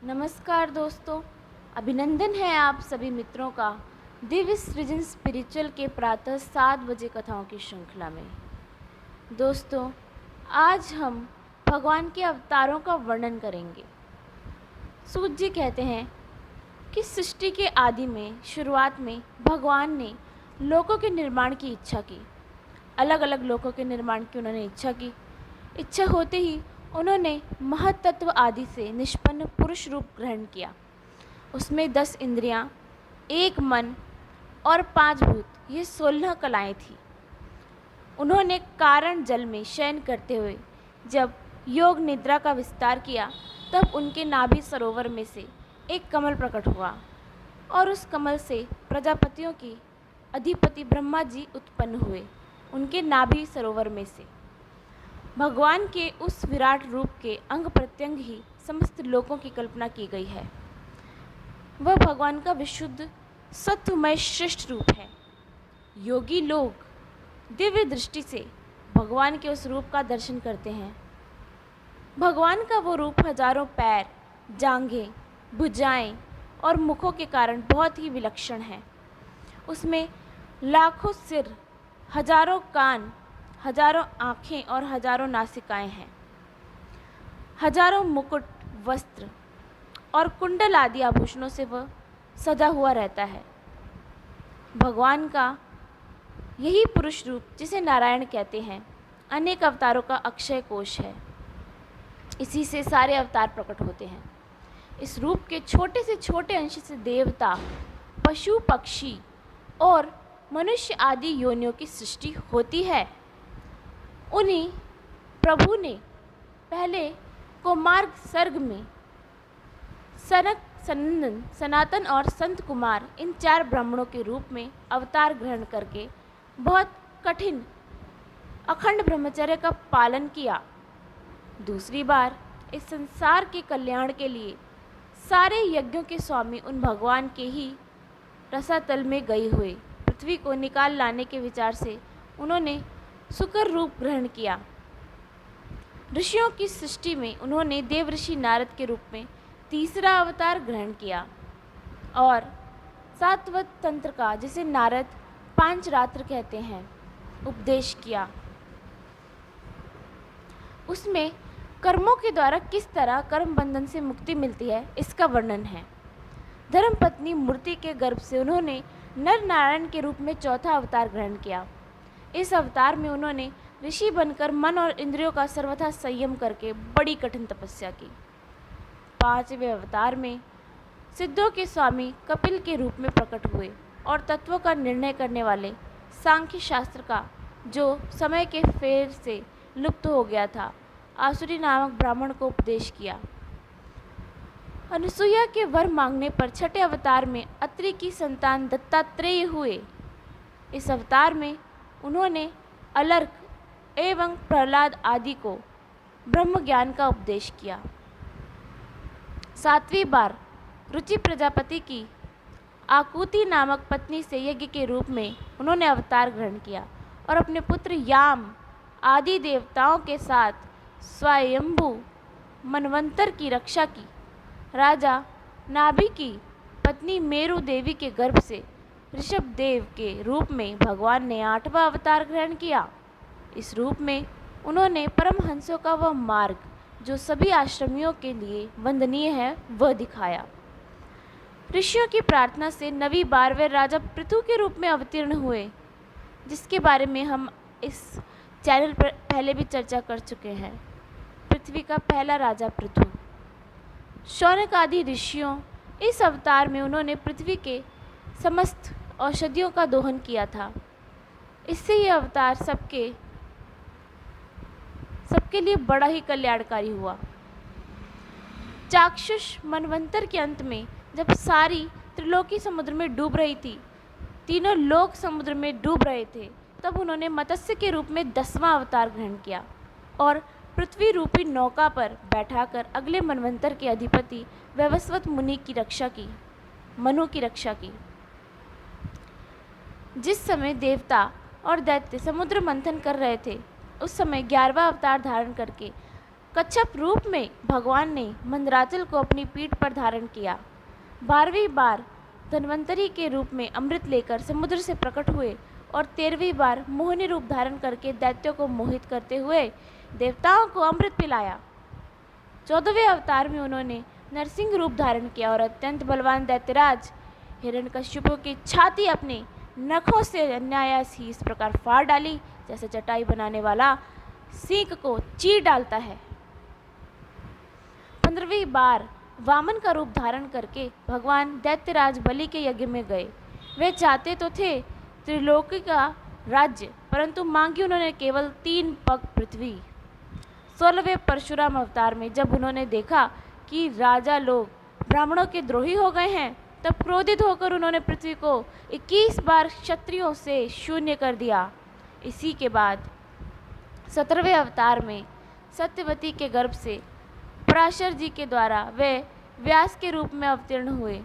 नमस्कार दोस्तों, अभिनंदन है आप सभी मित्रों का दिव्य सृजन स्पिरिचुअल के प्रातः 7 बजे कथाओं की श्रृंखला में। दोस्तों, आज हम भगवान के अवतारों का वर्णन करेंगे। सूत जी कहते हैं कि सृष्टि के आदि में शुरुआत में भगवान ने लोकों के निर्माण की इच्छा की। अलग अलग लोकों के निर्माण की उन्होंने इच्छा की। इच्छा होते ही उन्होंने महत्त्व आदि से निष्पन्न पुरुष रूप ग्रहण किया। उसमें 10 इंद्रियां, 1 मन और 5 भूत, ये 16 कलाएं थीं। उन्होंने कारण जल में शयन करते हुए जब योग निद्रा का विस्तार किया, तब उनके नाभि सरोवर में से एक कमल प्रकट हुआ और उस कमल से प्रजापतियों की अधिपति ब्रह्मा जी उत्पन्न हुए। उनके नाभि सरोवर में से भगवान के उस विराट रूप के अंग प्रत्यंग ही समस्त लोकों की कल्पना की गई है। वह भगवान का विशुद्ध सत्वमय श्रेष्ठ रूप है। योगी लोग दिव्य दृष्टि से भगवान के उस रूप का दर्शन करते हैं। भगवान का वो रूप हजारों पैर, जांघें, भुजाएं और मुखों के कारण बहुत ही विलक्षण है। उसमें लाखों सिर, हजारों कान, हजारों आँखें और हजारों नासिकाएं हैं। हजारों मुकुट, वस्त्र और कुंडल आदि आभूषणों से वह सजा हुआ रहता है। भगवान का यही पुरुष रूप, जिसे नारायण कहते हैं, अनेक अवतारों का अक्षय कोश है। इसी से सारे अवतार प्रकट होते हैं। इस रूप के छोटे से छोटे अंश से देवता, पशु, पक्षी और मनुष्य आदि योनियों की सृष्टि होती है। उन्हीं प्रभु ने पहले कुमार्ग सर्ग में सनक, सनंदन, सनातन और संत कुमार, इन 4 ब्राह्मणों के रूप में अवतार ग्रहण करके बहुत कठिन अखंड ब्रह्मचर्य का पालन किया। दूसरी बार इस संसार के कल्याण के लिए सारे यज्ञों के स्वामी उन भगवान के ही रसातल में गए हुए पृथ्वी को निकाल लाने के विचार से उन्होंने सुकर रूप ग्रहण किया। ऋषियों की सृष्टि में उन्होंने देवऋषि नारद के रूप में तीसरा अवतार ग्रहण किया और सातवत तंत्र का, जिसे नारद पांचरात्र कहते हैं, उपदेश किया। उसमें कर्मों के द्वारा किस तरह कर्म बंधन से मुक्ति मिलती है, इसका वर्णन है। धर्मपत्नी मूर्ति के गर्भ से उन्होंने नर नारायण के रूप में चौथा अवतार ग्रहण किया। इस अवतार में उन्होंने ऋषि बनकर मन और इंद्रियों का सर्वथा संयम करके बड़ी कठिन तपस्या की। 5वें अवतार में सिद्धों के स्वामी कपिल के रूप में प्रकट हुए और तत्वों का निर्णय करने वाले सांख्य शास्त्र का, जो समय के फेर से लुप्त हो गया था, आसुरी नामक ब्राह्मण को उपदेश किया। अनुसुईया के वर मांगने पर 6ठे अवतार में अत्रि की संतान दत्तात्रेय हुए। इस अवतार में उन्होंने अलर्क एवं प्रहलाद आदि को ब्रह्म ज्ञान का उपदेश किया। 7वीं बार रुचि प्रजापति की आकुति नामक पत्नी से यज्ञ के रूप में उन्होंने अवतार ग्रहण किया और अपने पुत्र याम आदि देवताओं के साथ स्वयंभू मनवंतर की रक्षा की। राजा नाभि की पत्नी मेरु देवी के गर्भ से ऋषभ देव के रूप में भगवान ने 8वां अवतार ग्रहण किया। इस रूप में उन्होंने परमहंसों का वह मार्ग, जो सभी आश्रमियों के लिए वंदनीय है, वह दिखाया। ऋषियों की प्रार्थना से 9वीं बार वे राजा पृथु के रूप में अवतीर्ण हुए, जिसके बारे में हम इस चैनल पर पहले भी चर्चा कर चुके हैं। पृथ्वी का पहला राजा पृथु। शौनक आदि ऋषियों, इस अवतार में उन्होंने पृथ्वी के समस्त औषधियों का दोहन किया था। इससे यह अवतार सबके लिए बड़ा ही कल्याणकारी हुआ। चाक्षुष मनवंतर के अंत में जब सारी त्रिलोकी समुद्र में डूब रही थी, तीनों लोक समुद्र में डूब रहे थे, तब उन्होंने मत्स्य के रूप में 10वां अवतार ग्रहण किया और पृथ्वी रूपी नौका पर बैठाकर अगले मनवंतर के अधिपति वैवस्वत मुनि की रक्षा की, मनु की रक्षा की। जिस समय देवता और दैत्य समुद्र मंथन कर रहे थे, उस समय 11वां अवतार धारण करके कच्छप रूप में भगवान ने मंदराचल को अपनी पीठ पर धारण किया। 12वीं बार धन्वंतरी के रूप में अमृत लेकर समुद्र से प्रकट हुए और 13वीं बार मोहिनी रूप धारण करके दैत्यों को मोहित करते हुए देवताओं को अमृत पिलाया। 14वें अवतार में उन्होंने नरसिंह रूप धारण किया और अत्यंत बलवान दैत्यराज हिरण्यकश्यप की छाती अपने नखों से अनायास ही इस प्रकार फाड़ डाली जैसे चटाई बनाने वाला सींग को चीर डालता है। 15वीं बार वामन का रूप धारण करके भगवान दैत्यराज बलि के यज्ञ में गए। वे चाहते तो थे त्रिलोकी का राज्य, परंतु मांगी उन्होंने केवल 3 पग पृथ्वी। 16वें परशुराम अवतार में जब उन्होंने देखा कि राजा लोग ब्राह्मणों के द्रोही हो गए हैं, तब क्रोधित होकर उन्होंने पृथ्वी को 21 बार क्षत्रियों से शून्य कर दिया। इसी के बाद 17वें अवतार में सत्यवती के गर्भ से पराशर जी के द्वारा वे व्यास के रूप में अवतीर्ण हुए।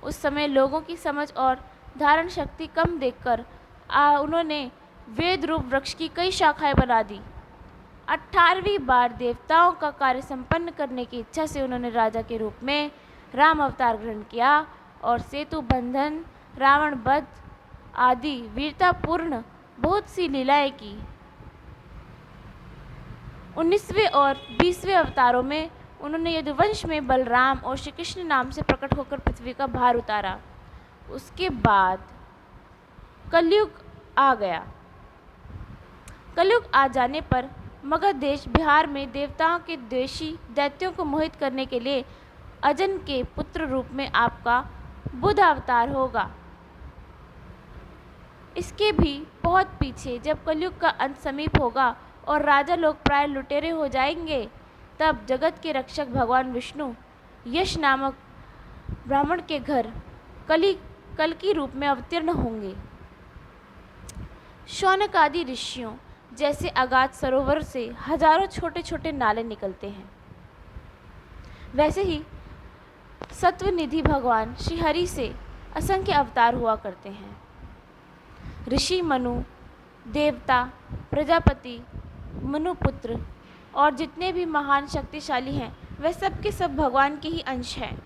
उस समय लोगों की समझ और धारण शक्ति कम देखकर उन्होंने वेद रूप वृक्ष की कई शाखाएं बना दी। 18वीं बार देवताओं का कार्य संपन्न करने की इच्छा से उन्होंने राजा के रूप में राम अवतार ग्रहण किया और सेतु बंधन, रावण वध आदि वीरतापूर्ण बहुत सी लीलाएं की। 19वें और 20वें अवतारों में उन्होंने यदुवंश में बलराम और श्री कृष्ण नाम से प्रकट होकर पृथ्वी का भार उतारा। उसके बाद कलयुग आ गया। कलयुग आ जाने पर मगध देश बिहार में देवताओं के द्वेषी दैत्यों को मोहित करने के लिए अजन के पुत्र रूप में आपका बुद्ध अवतार होगा। इसके भी बहुत पीछे जब कलयुग का अंत समीप होगा और राजा लोग प्राय लुटेरे हो जाएंगे, तब जगत के रक्षक भगवान विष्णु यश नामक ब्राह्मण के घर कल्कि रूप में अवतीर्ण होंगे। शौनक आदि ऋषियों जैसे अगाध सरोवर से हजारों छोटे छोटे नाले निकलते हैं, वैसे ही सत्वनिधि भगवान श्री हरि से असंख्य अवतार हुआ करते हैं। ऋषि मनु, देवता, प्रजापति, मनुपुत्र और जितने भी महान शक्तिशाली हैं, वे सब के सब भगवान के ही अंश हैं।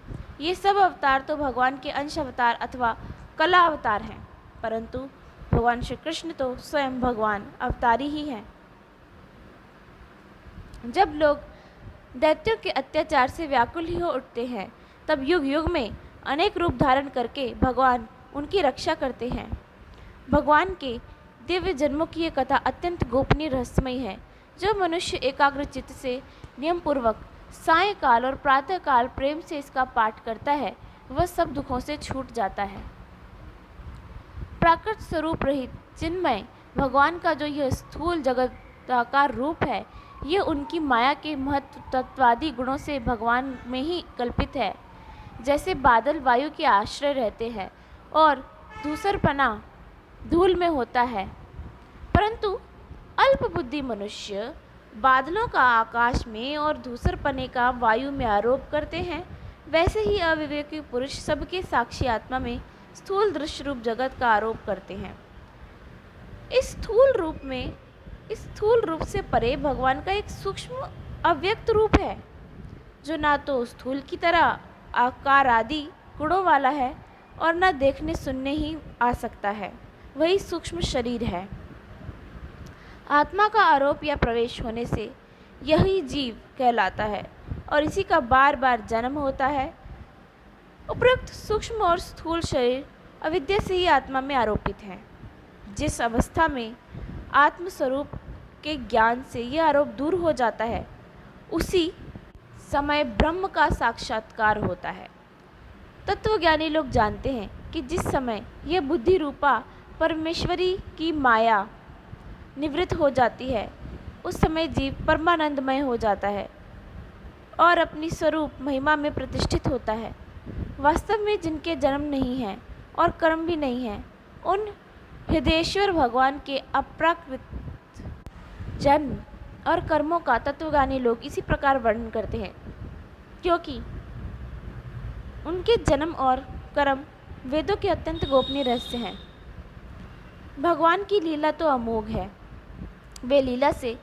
ये सब अवतार तो भगवान के अंश अवतार अथवा कला अवतार हैं, परंतु भगवान श्री कृष्ण तो स्वयं भगवान अवतारी ही हैं। जब लोग दैत्यों के अत्याचार से व्याकुल ही हो उठते हैं, तब युग युग में अनेक रूप धारण करके भगवान उनकी रक्षा करते हैं। भगवान के दिव्य जन्मों की ये कथा अत्यंत गोपनीय रहस्यमयी है। जो मनुष्य एकाग्र चित्त से नियमपूर्वक सायंकाल और प्रातःकाल प्रेम से इसका पाठ करता है, वह सब दुखों से छूट जाता है। प्राकृत स्वरूप रहित चिन्मय भगवान का जो यह स्थूल जगताकार रूप है, यह उनकी माया के महत्व तत्वादी गुणों से भगवान में ही कल्पित है। जैसे बादल वायु के आश्रय रहते हैं और धूसरपना धूल में होता है, परंतु अल्प बुद्धि मनुष्य बादलों का आकाश में और धूसरपने का वायु में आरोप करते हैं, वैसे ही अविवेकी पुरुष सबके साक्षी आत्मा में स्थूल दृश्य रूप जगत का आरोप करते हैं। इस स्थूल रूप से परे भगवान का एक सूक्ष्म अव्यक्त रूप है, जो ना तो स्थूल की तरह आकार आदि गुणों वाला है और न देखने सुनने ही आ सकता है। वही सूक्ष्म शरीर है। आत्मा का आरोप या प्रवेश होने से यही जीव कहलाता है और इसी का बार बार जन्म होता है। उपरोक्त सूक्ष्म और स्थूल शरीर अविद्या से ही आत्मा में आरोपित है। जिस अवस्था में आत्मस्वरूप के ज्ञान से यह आरोप दूर हो जाता है, उसी समय ब्रह्म का साक्षात्कार होता है। तत्वज्ञानी लोग जानते हैं कि जिस समय यह बुद्धि रूपा परमेश्वरी की माया निवृत्त हो जाती है, उस समय जीव परमानंदमय हो जाता है और अपनी स्वरूप महिमा में प्रतिष्ठित होता है। वास्तव में जिनके जन्म नहीं है और कर्म भी नहीं है, उन हृदयेश्वर भगवान के अप्राकृत जन्म और कर्मों का तत्वज्ञानी लोग इसी प्रकार वर्णन करते हैं, क्योंकि उनके जन्म और कर्म वेदों के अत्यंत गोपनीय रहस्य हैं। भगवान की लीला तो अमोघ है। वे लीला से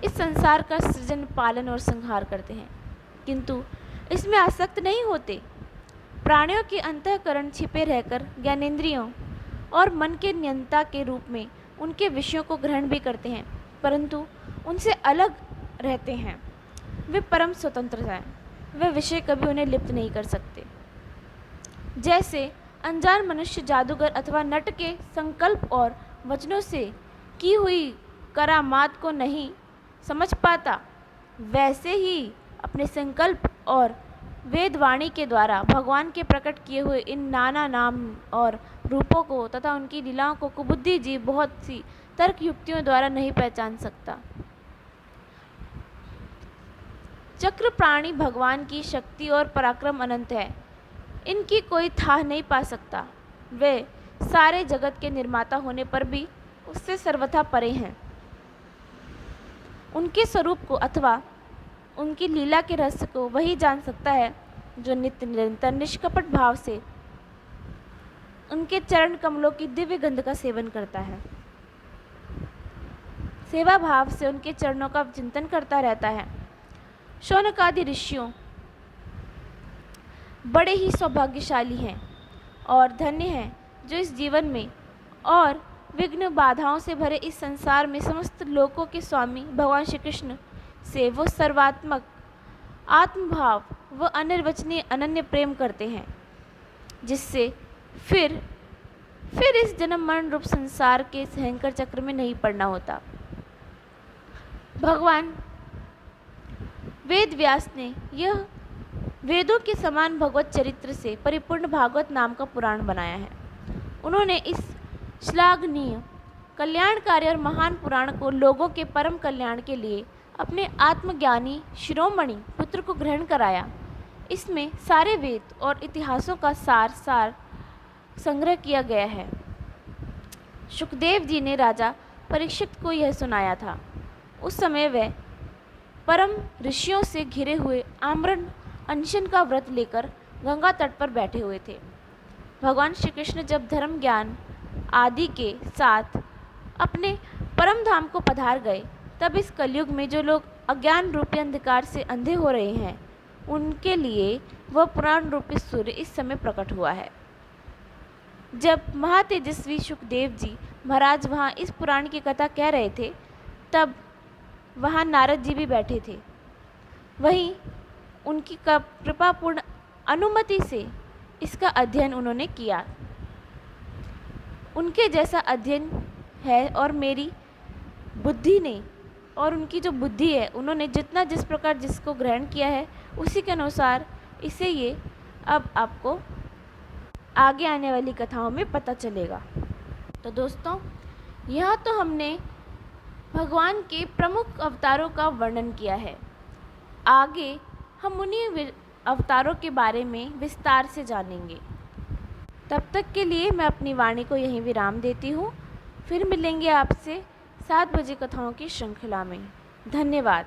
इस संसार का सृजन, पालन और संहार करते हैं, किंतु इसमें आसक्त नहीं होते। प्राणियों के अंतःकरण छिपे रहकर ज्ञानेंद्रियों और मन के नियंता के रूप में उनके विषयों को ग्रहण भी करते हैं, परंतु उनसे अलग रहते हैं। वे परम स्वतंत्र हैं, वे विषय कभी उन्हें लिप्त नहीं कर सकते। जैसे अनजान मनुष्य जादूगर अथवा नट के संकल्प और वचनों से की हुई करामात को नहीं समझ पाता, वैसे ही अपने संकल्प और वेदवाणी के द्वारा भगवान के प्रकट किए हुए इन नाना नाम और रूपों को तथा उनकी लीलाओं को कुबुद्धि जीव बहुत सी तर्क युक्तियों द्वारा नहीं पहचान सकता। चक्र प्राणी भगवान की शक्ति और पराक्रम अनंत है, इनकी कोई था नहीं पा सकता। वे सारे जगत के निर्माता होने पर भी उससे सर्वथा परे हैं। उनके स्वरूप को अथवा उनकी लीला के रहस्य को वही जान सकता है जो नित्य निरंतर निष्कपट भाव से उनके चरण कमलों की दिव्य गंध का सेवन करता है, सेवा भाव से उनके चरणों का चिंतन करता रहता है। शौनक आदि ऋषियों बड़े ही सौभाग्यशाली हैं और धन्य हैं जो इस जीवन में और विघ्न बाधाओं से भरे इस संसार में समस्त लोकों के स्वामी भगवान श्री कृष्ण से वो सर्वात्मक आत्मभाव व अनिर्वचनीय अनन्य प्रेम करते हैं, जिससे फिर इस जन्म मरण रूप संसार के भयंकर चक्र में नहीं पड़ना होता। भगवान वेद व्यास ने यह वेदों के समान भगवत चरित्र से परिपूर्ण भागवत नाम का पुराण बनाया है। उन्होंने इस श्लाघनीय, कल्याणकारी और महान पुराण को लोगों के परम कल्याण के लिए अपने आत्मज्ञानी शिरोमणि पुत्र को ग्रहण कराया। इसमें सारे वेद और इतिहासों का सार संग्रह किया गया है। शुकदेव जी ने राजा परीक्षित को यह सुनाया था। उस समय वह परम ऋषियों से घिरे हुए आम्रण अनशन का व्रत लेकर गंगा तट पर बैठे हुए थे। भगवान श्री कृष्ण जब धर्म ज्ञान आदि के साथ अपने परम धाम को पधार गए, तब इस कलयुग में जो लोग अज्ञान रूपी अंधकार से अंधे हो रहे हैं, उनके लिए वह पुराण रूपी सूर्य इस समय प्रकट हुआ है। जब महातेजस्वी शुकदेव जी महाराज वहाँ इस पुराण की कथा कह रहे थे, तब वहाँ नारद जी भी बैठे थे। वहीं उनकी कृपापूर्ण अनुमति से इसका अध्ययन उन्होंने किया। उनके जैसा अध्ययन है और मेरी बुद्धि ने, और उनकी जो बुद्धि है, उन्होंने जितना जिस प्रकार जिसको ग्रहण किया है, उसी के अनुसार इसे ये अब आपको आगे आने वाली कथाओं में पता चलेगा। तो दोस्तों, यह तो हमने भगवान के प्रमुख अवतारों का वर्णन किया है। आगे हम उन्हीं अवतारों के बारे में विस्तार से जानेंगे। तब तक के लिए मैं अपनी वाणी को यहीं विराम देती हूँ। फिर मिलेंगे आपसे 7 बजे कथाओं की श्रृंखला में। धन्यवाद।